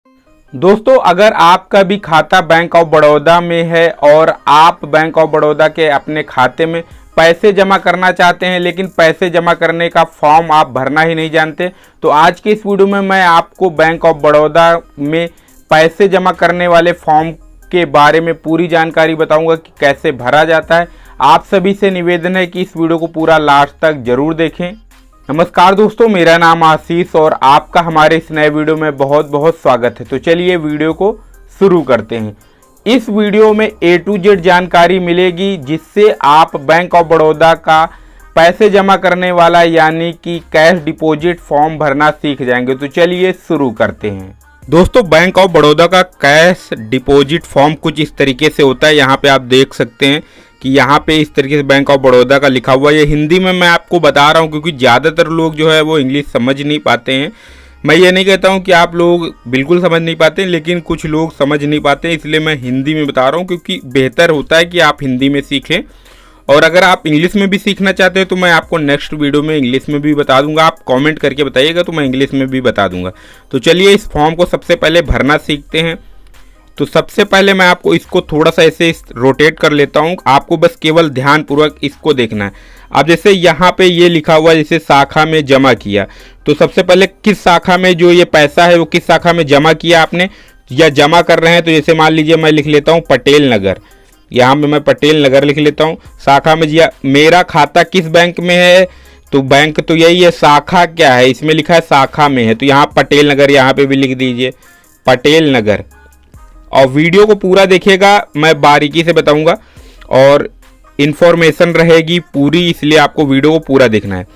दोस्तों, अगर आपका भी खाता बैंक ऑफ बड़ौदा में है और आप बैंक ऑफ बड़ौदा के अपने खाते में पैसे जमा करना चाहते हैं, लेकिन पैसे जमा करने का फॉर्म आप भरना ही नहीं जानते, तो आज के इस वीडियो में मैं आपको बैंक ऑफ बड़ौदा में पैसे जमा करने वाले फॉर्म के बारे में पूरी जानकारी बताऊंगा कि कैसे भरा जाता है। आप सभी से निवेदन है कि इस वीडियो को पूरा लास्ट तक जरूर देखें। नमस्कार दोस्तों, मेरा नाम आशीष और आपका हमारे इस नए वीडियो में बहुत बहुत स्वागत है। तो चलिए वीडियो को शुरू करते हैं। इस वीडियो में A to Z जानकारी मिलेगी, जिससे आप बैंक ऑफ बड़ौदा का पैसे जमा करने वाला यानी कि कैश डिपॉजिट फॉर्म भरना सीख जाएंगे। तो चलिए शुरू करते हैं। दोस्तों, बैंक ऑफ बड़ौदा का कैश डिपॉजिट फॉर्म कुछ इस तरीके से होता है। यहाँ पे आप देख सकते हैं कि यहाँ पे इस तरीके से बैंक ऑफ बड़ौदा का लिखा हुआ है। ये हिंदी में मैं आपको बता रहा हूँ क्योंकि ज़्यादातर लोग जो है वो इंग्लिश समझ नहीं पाते हैं। मैं ये नहीं कहता हूँ कि आप लोग बिल्कुल समझ नहीं पाते, लेकिन कुछ लोग समझ नहीं पाते, इसलिए मैं हिंदी में बता रहा हूँ क्योंकि बेहतर होता है कि आप हिंदी में सीखें। और अगर आप इंग्लिश में भी सीखना चाहते हैं तो मैं आपको नेक्स्ट वीडियो में इंग्लिश में भी बता दूंगा। आप कमेंट करके बताइएगा तो मैं इंग्लिश में भी बता दूंगा। तो चलिए इस फॉर्म को सबसे पहले भरना सीखते हैं। तो सबसे पहले मैं आपको इसको थोड़ा सा ऐसे रोटेट कर लेता हूँ। आपको बस केवल ध्यानपूर्वक इसको देखना है। अब जैसे यहाँ पे ये लिखा हुआ है जैसे शाखा में जमा किया, तो सबसे पहले किस शाखा में जो ये पैसा है वो किस शाखा में जमा किया आपने या जमा कर रहे हैं। तो जैसे मान लीजिए मैं लिख लेता हूँ पटेल नगर, यहाँ पे मैं पटेल नगर लिख लेता हूँ। शाखा में जिया मेरा खाता किस बैंक में है, तो बैंक तो यही है, शाखा क्या है इसमें लिखा है शाखा में है, तो यहाँ पटेल नगर यहाँ पे भी लिख दीजिए पटेल नगर। और वीडियो को पूरा देखिएगा, मैं बारीकी से बताऊंगा और इन्फॉर्मेशन रहेगी पूरी, इसलिए आपको वीडियो को पूरा देखना है।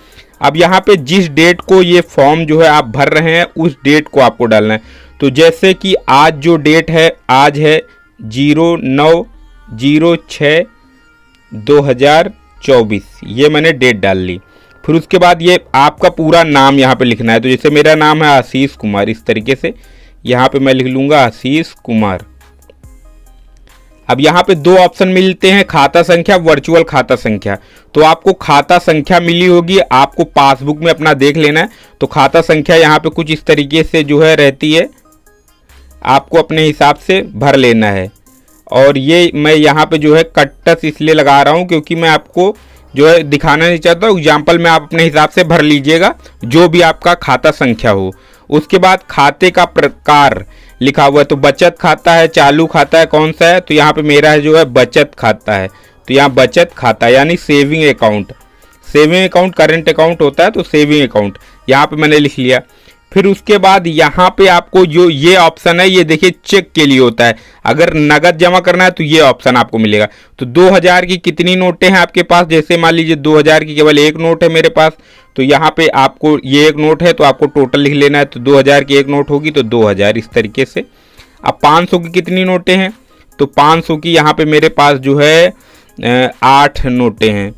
अब यहाँ पे जिस डेट को ये फॉर्म जो है आप भर रहे हैं उस डेट को आपको डालना है। तो जैसे कि आज जो डेट है, आज है 09/06/2024, ये मैंने डेट डाल ली। फिर उसके बाद ये आपका पूरा नाम यहाँ पे लिखना है। तो जैसे मेरा नाम है आशीष कुमार, इस तरीके से यहाँ पे मैं लिख लूँगा आशीष कुमार। अब यहाँ पे दो ऑप्शन मिलते हैं, खाता संख्या, वर्चुअल खाता संख्या। तो आपको खाता संख्या मिली होगी, आपको पासबुक में अपना देख लेना है। तो खाता संख्या यहाँ पे कुछ इस तरीके से जो है रहती है, आपको अपने हिसाब से भर लेना है। और ये मैं यहाँ पे जो है कट्टस इसलिए लगा रहा हूँ क्योंकि मैं आपको जो है दिखाना नहीं चाहता। एग्जाम्पल में आप अपने हिसाब से भर लीजिएगा जो भी आपका खाता संख्या हो। उसके बाद खाते का प्रकार लिखा हुआ है, तो बचत खाता है, चालू खाता है, कौन सा है, तो यहाँ पे मेरा है जो है बचत खाता है। तो यहाँ बचत खाता यानी saving account. Saving account current account होता है, तो सेविंग अकाउंट यहाँ पे मैंने लिख लिया। फिर उसके बाद यहाँ पे आपको जो ये ऑप्शन है, ये देखिए चेक के लिए होता है। अगर नगद जमा करना है तो ये ऑप्शन आपको मिलेगा। तो 2000 की कितनी नोटें हैं आपके पास, जैसे मान लीजिए 2000 की केवल एक नोट है मेरे पास, तो यहाँ पे आपको ये एक नोट है तो आपको टोटल लिख लेना है। तो 2000 की एक नोट होगी तो 2000 इस तरीके से। अब 500 की कितनी नोटें हैं, तो 500 की यहाँ पे मेरे पास जो है 8 नोटें हैं।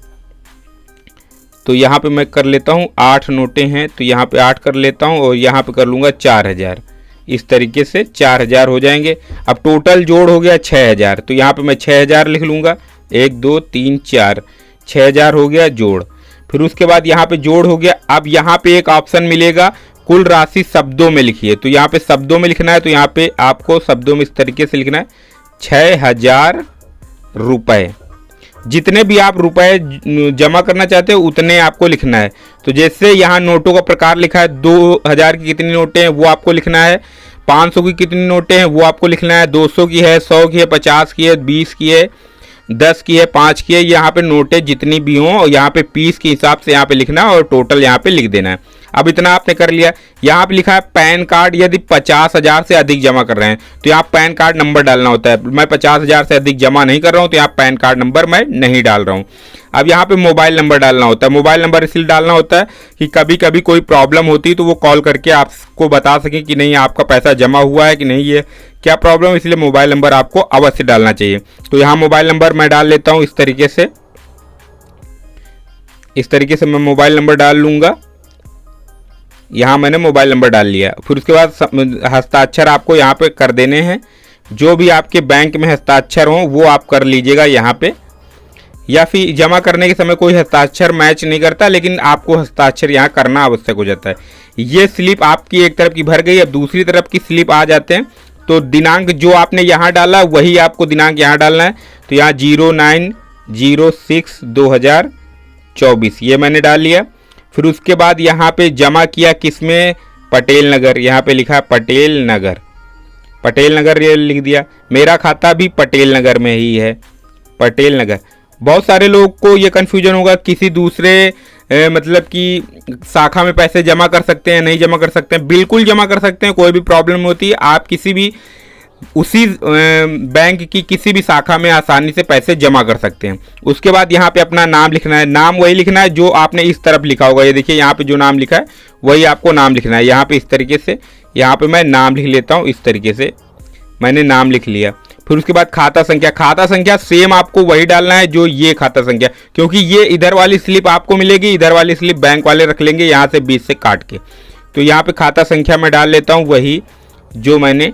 तो यहाँ पे मैं कर लेता हूँ 8 नोटें हैं, तो यहाँ पे 8 कर लेता हूँ और यहाँ पे कर लूँगा 4000। इस तरीके से 4000 हो जाएंगे। अब टोटल जोड़ हो गया 6000, तो यहाँ पे मैं 6000 लिख लूँगा, 1 2 3 4, 6000 हो गया जोड़। फिर उसके बाद यहाँ पे जोड़ हो गया। अब यहाँ पे एक ऑप्शन मिलेगा कुल राशि शब्दों में लिखिए, तो यहाँ पे शब्दों में लिखना है। तो यहाँ पे आपको शब्दों में इस तरीके से लिखना है 6000 रुपये। जितने भी आप रुपए जमा करना चाहते हो उतने आपको लिखना है। तो जैसे यहाँ नोटों का प्रकार लिखा है, 2000 की कितनी नोटें हैं वो आपको लिखना है, 500 की कितनी नोटें हैं वो आपको लिखना है, 200 की है, 100 की है, 50 की है, 20 की है, 10 की है, 5 की है। यहाँ पे नोटें जितनी भी हों और यहाँ पे पीस के हिसाब से यहाँ पे लिखना है और टोटल यहाँ पे लिख देना है। अब इतना आपने कर लिया। यहाँ पे लिखा है पैन कार्ड, यदि 50,000 से अधिक जमा कर रहे हैं तो यहाँ पैन कार्ड नंबर डालना होता है। मैं 50,000 से अधिक जमा नहीं कर रहा हूँ तो यहाँ पैन कार्ड नंबर मैं नहीं डाल रहा हूँ। अब यहाँ पे मोबाइल नंबर डालना होता है। मोबाइल नंबर इसलिए डालना होता है कि कभी कभी कोई प्रॉब्लम होती है तो वो कॉल करके आपको बता सकें कि नहीं आपका पैसा जमा हुआ है कि नहीं, ये क्या प्रॉब्लम, इसलिए मोबाइल नंबर आपको अवश्य डालना चाहिए। तो यहाँ मोबाइल नंबर मैं डाल लेता हूँ इस तरीके से। इस तरीके से मैं मोबाइल नंबर डाल लूँगा। यहाँ मैंने मोबाइल नंबर डाल लिया। फिर उसके बाद हस्ताक्षर आपको यहाँ पे कर देने हैं। जो भी आपके बैंक में हस्ताक्षर हों वो आप कर लीजिएगा। यहाँ पे या फिर जमा करने के समय कोई हस्ताक्षर मैच नहीं करता, लेकिन आपको हस्ताक्षर यहाँ करना आवश्यक हो जाता है। ये स्लिप आपकी एक तरफ की भर गई। अब दूसरी तरफ की स्लिप आ जाते हैं तो दिनांक जो आपने यहाँ डाला वही आपको दिनांक यहाँ डालना है। तो यहाँ 09/06/2024 ये मैंने डाल लिया। फिर उसके बाद यहाँ पे जमा किया किसमें, पटेल नगर, यहाँ पे लिखा पटेल नगर, पटेल नगर ये लिख दिया। मेरा खाता भी पटेल नगर में ही है, पटेल नगर। बहुत सारे लोगों को ये कन्फ्यूजन होगा किसी दूसरे मतलब कि शाखा में पैसे जमा कर सकते हैं, नहीं जमा कर सकते हैं। बिल्कुल जमा कर सकते हैं, कोई भी प्रॉब्लम होती है। आप किसी भी उसी बैंक की किसी भी शाखा में आसानी से पैसे जमा कर सकते हैं। उसके बाद यहाँ पे अपना नाम लिखना है। नाम वही लिखना है जो आपने इस तरफ लिखा होगा। ये देखिए यहाँ पे जो नाम लिखा है वही आपको नाम लिखना है। यहाँ पे इस तरीके से, यहाँ पे मैं नाम लिख लेता हूँ। इस तरीके से मैंने नाम लिख लिया। फिर उसके बाद खाता संख्या, खाता संख्या सेम आपको वही डालना है जो ये खाता संख्या, क्योंकि ये इधर वाली स्लिप आपको मिलेगी, इधर वाली स्लिप बैंक वाले रख लेंगे यहाँ से 20 से काट के। तो यहाँ पे खाता संख्या मैं डाल लेता हूँ वही जो मैंने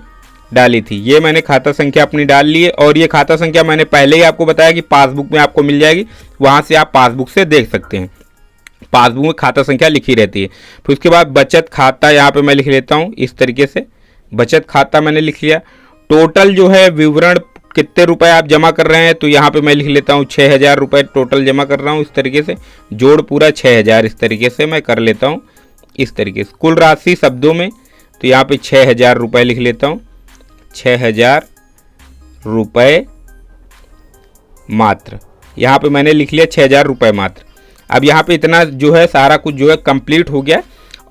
डाली थी। ये मैंने खाता संख्या अपनी डाल ली है। और ये खाता संख्या मैंने पहले ही आपको बताया कि पासबुक में आपको मिल जाएगी, वहाँ से आप पासबुक से देख सकते हैं। पासबुक में खाता संख्या लिखी रहती है। फिर उसके बाद बचत खाता यहाँ पे मैं लिख लेता हूँ इस तरीके से, बचत खाता मैंने लिख लिया। टोटल जो है विवरण कितने रुपए आप जमा कर रहे हैं, तो यहाँ पे मैं लिख लेता हूँ 6000 रुपये टोटल जमा कर रहा हूँ। इस तरीके से जोड़ पूरा 6000 इस तरीके से मैं कर लेता हूँ। इस तरीके से कुल राशि शब्दों में, तो यहाँ पे 6000 रुपये लिख लेता हूँ, 6000 रुपये मात्र। यहाँ पे मैंने लिख लिया 6000 रुपये मात्र। अब यहाँ पे इतना जो है सारा कुछ जो है कंप्लीट हो गया।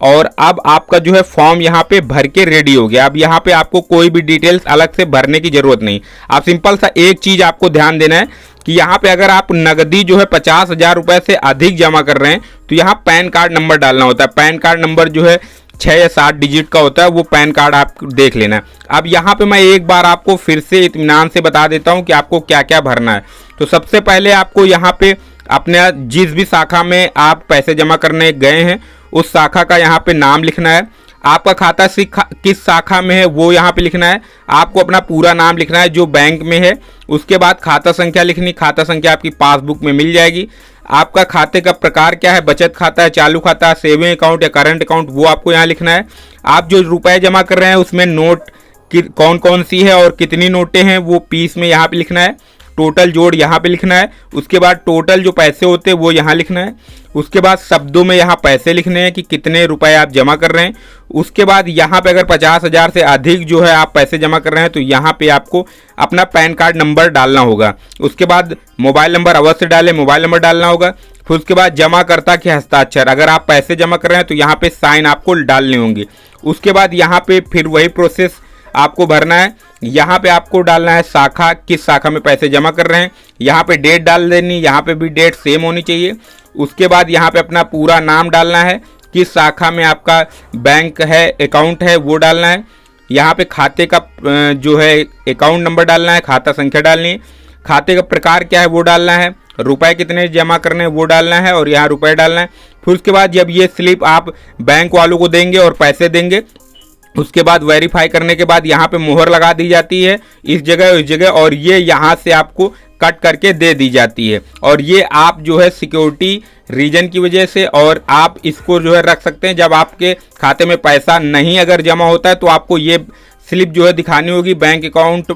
और अब आपका जो है फॉर्म यहाँ पे भर के रेडी हो गया। अब यहाँ पे आपको कोई भी डिटेल्स अलग से भरने की जरूरत नहीं। आप सिंपल सा एक चीज़ आपको ध्यान देना है कि यहाँ पे अगर आप नगदी जो है 50,000 रुपये से अधिक जमा कर रहे हैं तो यहाँ पैन कार्ड नंबर डालना होता है। पैन कार्ड नंबर जो है 6 या 7 डिजिट का होता है, वो पैन कार्ड आप देख लेना है। अब यहाँ पे मैं एक बार आपको फिर से इत्मीनान से बता देता हूँ कि आपको क्या क्या भरना है। तो सबसे पहले आपको यहाँ पे अपने जिस भी शाखा में आप पैसे जमा करने गए हैं उस शाखा का यहाँ पे नाम लिखना है। आपका खाता किस शाखा में है वो यहाँ पे लिखना है। आपको अपना पूरा नाम लिखना है जो बैंक में है। उसके बाद खाता संख्या लिखनी, खाता संख्या आपकी पासबुक में मिल जाएगी। आपका खाते का प्रकार क्या है, बचत खाता है, चालू खाता है, सेविंग अकाउंट या करंट अकाउंट, वो आपको यहाँ लिखना है। आप जो रुपए जमा कर रहे हैं उसमें नोट कौन कौन सी है और कितनी नोटें हैं वो पीस में यहाँ पे लिखना है। टोटल जोड़ यहाँ पे लिखना है। उसके बाद टोटल जो पैसे होते हैं वो यहाँ लिखना है। उसके बाद शब्दों में यहाँ पैसे लिखने हैं कि कितने रुपए आप जमा कर रहे हैं। उसके बाद यहाँ पे अगर 50,000 से अधिक जो है आप पैसे जमा कर रहे हैं तो यहाँ पे आपको अपना पैन कार्ड नंबर डालना होगा। उसके बाद मोबाइल नंबर अवश्य डालें, मोबाइल नंबर डालना होगा। फिर उसके बाद जमाकर्ता के हस्ताक्षर, अगर आप पैसे जमा कर रहे हैं तो यहाँ पे साइन आपको डालने होंगे। उसके बाद यहाँ पे फिर वही प्रोसेस आपको भरना है। यहाँ पे आपको डालना है शाखा, किस शाखा में पैसे जमा कर रहे हैं। यहाँ पे डेट डाल देनी, यहाँ पे भी डेट सेम होनी चाहिए। उसके बाद यहाँ पे अपना पूरा नाम डालना है, किस शाखा में आपका बैंक है, अकाउंट है, वो डालना है। यहाँ पे खाते का जो है अकाउंट नंबर डालना है, खाता संख्या डालनी है, खाते का प्रकार क्या है वो डालना है, रुपए कितने जमा करने हैं वो डालना है और यहाँ रुपए डालना है। फिर उसके बाद जब ये स्लिप आप बैंक वालों को देंगे और पैसे देंगे, उसके बाद वेरीफाई करने के बाद यहाँ पे मोहर लगा दी जाती है इस जगह और ये यहाँ से आपको कट करके दे दी जाती है। और ये आप जो है सिक्योरिटी रीजन की वजह से, और आप इसको जो है रख सकते हैं जब आपके खाते में पैसा नहीं अगर जमा होता है तो आपको ये स्लिप जो है दिखानी होगी बैंक अकाउंट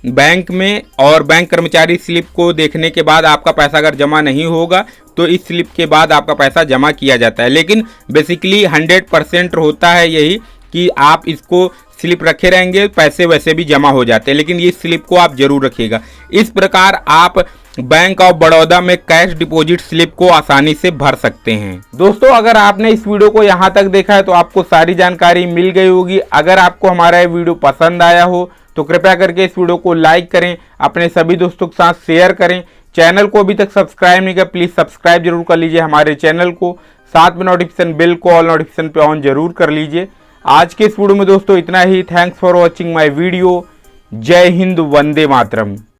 बैंक में। और बैंक कर्मचारी स्लिप को देखने के बाद आपका पैसा अगर जमा नहीं होगा तो इस स्लिप के बाद आपका पैसा जमा किया जाता है। लेकिन बेसिकली 100% होता है यही कि आप इसको स्लिप रखे रहेंगे, पैसे वैसे भी जमा हो जाते हैं, लेकिन ये स्लिप को आप जरूर रखिएगा। इस प्रकार आप बैंक ऑफ बड़ौदा में कैश डिपॉजिट स्लिप को आसानी से भर सकते हैं। दोस्तों, अगर आपने इस वीडियो को यहाँ तक देखा है तो आपको सारी जानकारी मिल गई होगी। अगर आपको हमारा ये वीडियो पसंद आया हो तो कृपया करके इस वीडियो को लाइक करें, अपने सभी दोस्तों के साथ शेयर करें। चैनल को अभी तक सब्सक्राइब नहीं किया, प्लीज़ सब्सक्राइब जरूर कर लीजिए हमारे चैनल को। साथ में नोटिफिकेशन बिल को ऑल नोटिफिकेशन पे ऑन जरूर कर लीजिए। आज के इस वीडियो में दोस्तों इतना ही। Thanks for watching my video. जय हिंद, वंदे मातरम।